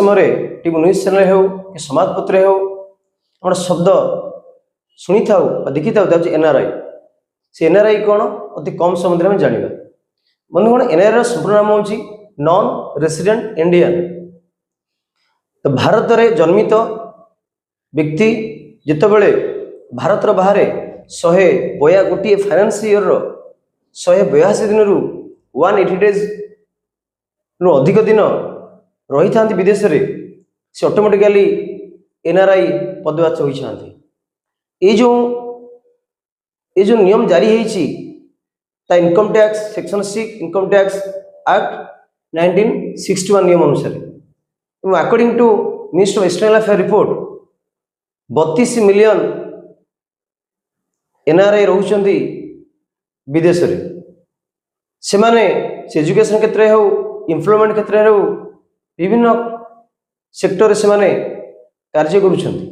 समय TV news channel हो कि समाजपत्र हो हम शब्द शुणी था देखी था एनआरआई से एनआरआई कौन अति कम समय में जाना बंधुगण एनआरआई संपूर्ण नाम हूँ नॉन रेसिडेंट इंडियन। तो भारत में जन्मित व्यक्ति जितेबले भारत बाहर 100 गोटे फाइनेंस इयर 182 दिन रु 180 डेज रु अधिक दिन रही था विदेश में से ऑटोमेटिकली एनआरआई पदवाच्य होती। ये जो नियम जारी होती income tax section 6 income tax act 1961 नियम अनुसार according to minister of external affair report 32 million NRI रोचंती विदेश में से माने एजुकेशन क्षेत्र में हो एम्प्लॉयमेंट क्षेत्र में हो विभिन्न सेक्टर से माने कार्य करुछंती।